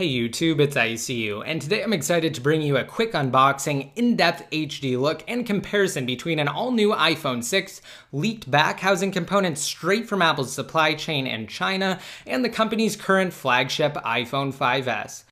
Hey YouTube, it's ICU, and today I'm excited to bring you a quick unboxing, in-depth HD look, and comparison between an all-new iPhone 6, leaked back housing components straight from Apple's supply chain in China, and the company's current flagship iPhone 5S.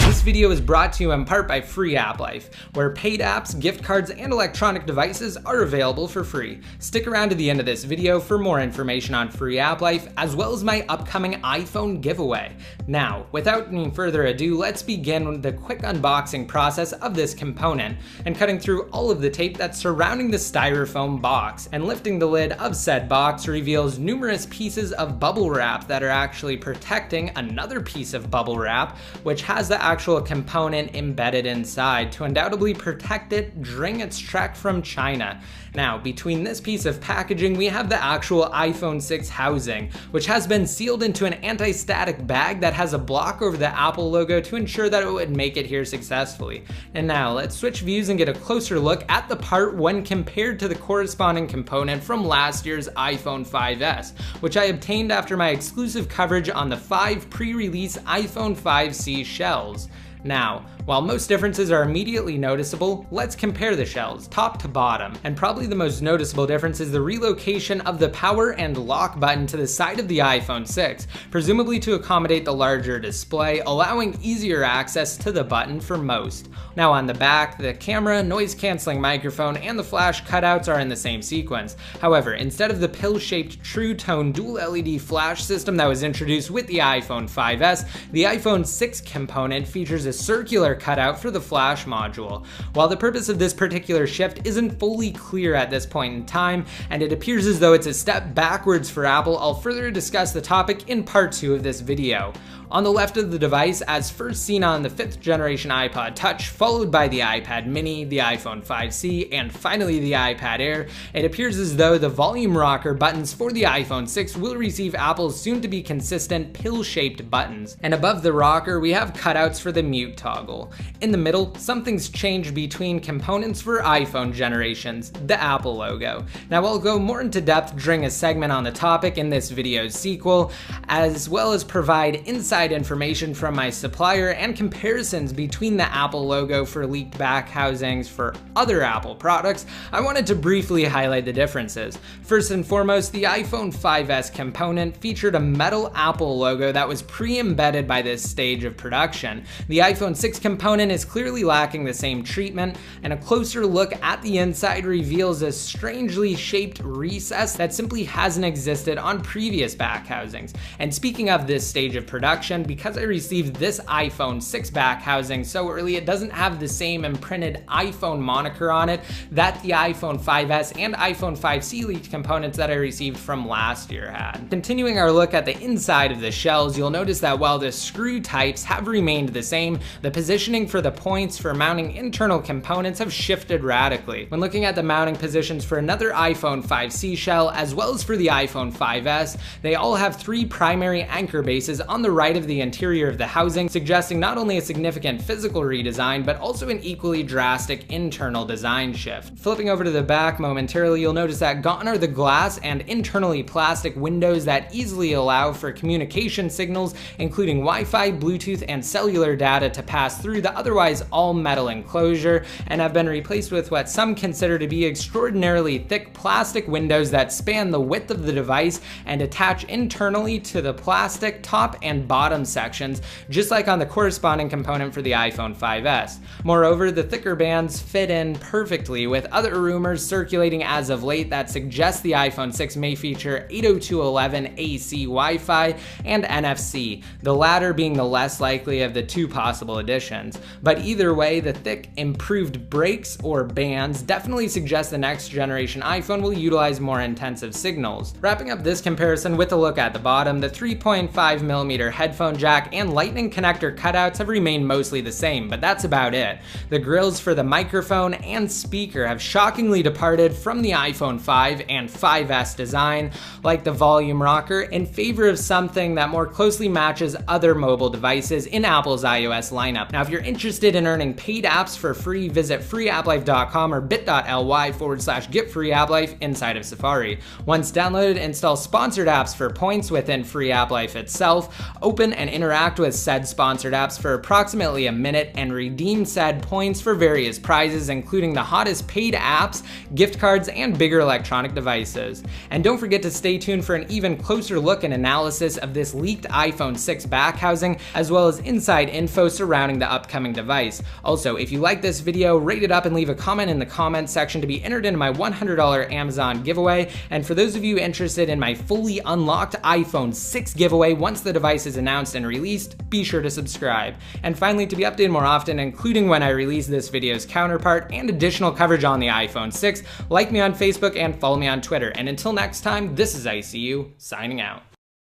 This video is brought to you in part by Free App Life, where paid apps, gift cards, and electronic devices are available for free. Stick around to the end of this video for more information on Free App Life, as well as my upcoming iPhone giveaway. Now, without any further ado, let's begin with the quick unboxing process of this component, and cutting through all of the tape that's surrounding the styrofoam box. And lifting the lid of said box reveals numerous pieces of bubble wrap that are actually protecting another piece of bubble wrap, which has the actual component embedded inside to undoubtedly protect it during its trek from China. Now, between this piece of packaging, we have the actual iPhone 6 housing, which has been sealed into an anti-static bag that has a block over the Apple logo to ensure that it would make it here successfully. And now, let's switch views and get a closer look at the part when compared to the corresponding component from last year's iPhone 5S, which I obtained after my exclusive coverage on the 5 pre-release iPhone 5C shells. Now, while most differences are immediately noticeable, let's compare the shells, top to bottom. And probably the most noticeable difference is the relocation of the power and lock button to the side of the iPhone 6, presumably to accommodate the larger display, allowing easier access to the button for most. Now on the back, the camera, noise-canceling microphone, and the flash cutouts are in the same sequence. However, instead of the pill-shaped True Tone dual LED flash system that was introduced with the iPhone 5S, the iPhone 6 component features a circular cutout for the flash module. While the purpose of this particular shift isn't fully clear at this point in time, and it appears as though it's a step backwards for Apple, I'll further discuss the topic in part 2 of this video. On the left of the device, as first seen on the 5th generation iPod Touch, followed by the iPad Mini, the iPhone 5C, and finally the iPad Air, it appears as though the volume rocker buttons for the iPhone 6 will receive Apple's soon-to-be consistent pill-shaped buttons. And above the rocker, we have cutouts for the mute toggle. In the middle, something's changed between components for iPhone generations, the Apple logo. Now I'll go more into depth during a segment on the topic in this video's sequel, as well as provide inside information from my supplier and comparisons between the Apple logo for leaked back housings for other Apple products. I wanted to briefly highlight the differences. First and foremost, the iPhone 5S component featured a metal Apple logo that was pre-embedded by this stage of production. The iPhone 6 component is clearly lacking the same treatment, and a closer look at the inside reveals a strangely shaped recess that simply hasn't existed on previous back housings. And speaking of this stage of production, because I received this iPhone 6 back housing so early, it doesn't have the same imprinted iPhone moniker on it that the iPhone 5S and iPhone 5C leaked components that I received from last year had. Continuing our look at the inside of the shells, you'll notice that while the screw types have remained the same, the positioning for the points for mounting internal components have shifted radically. When looking at the mounting positions for another iPhone 5C shell, as well as for the iPhone 5S, they all have 3 primary anchor bases on the right of the interior of the housing, suggesting not only a significant physical redesign, but also an equally drastic internal design shift. Flipping over to the back momentarily, you'll notice that gone are the glass and internally plastic windows that easily allow for communication signals, including Wi-Fi, Bluetooth, and cellular data to pass through the otherwise all-metal enclosure, and have been replaced with what some consider to be extraordinarily thick plastic windows that span the width of the device and attach internally to the plastic top and bottom sections, just like on the corresponding component for the iPhone 5S. Moreover, the thicker bands fit in perfectly, with other rumors circulating as of late that suggest the iPhone 6 may feature 802.11 AC Wi-Fi and NFC, the latter being the less likely of the 2 possible additions. But either way, the thick, improved breaks or bands definitely suggest the next generation iPhone will utilize more intensive signals. Wrapping up this comparison with a look at the bottom, the 3.5mm headphone headphone jack, and lightning connector cutouts have remained mostly the same, but that's about it. The grills for the microphone and speaker have shockingly departed from the iPhone 5 and 5S design, like the volume rocker, in favor of something that more closely matches other mobile devices in Apple's iOS lineup. Now, if you're interested in earning paid apps for free, visit freeapplife.com or bit.ly/getfreeapplife inside of Safari. Once downloaded, install sponsored apps for points within Free App Life itself, open and interact with said sponsored apps for approximately a minute, and redeem said points for various prizes, including the hottest paid apps, gift cards, and bigger electronic devices. And don't forget to stay tuned for an even closer look and analysis of this leaked iPhone 6 back housing, as well as inside info surrounding the upcoming device. Also, if you like this video, rate it up and leave a comment in the comments section to be entered into my $100 Amazon giveaway. And for those of you interested in my fully unlocked iPhone 6 giveaway once the device is announced and released, be sure to subscribe. And finally, to be updated more often, including when I release this video's counterpart and additional coverage on the iPhone 6, like me on Facebook and follow me on Twitter. And until next time, this is ICU, signing out.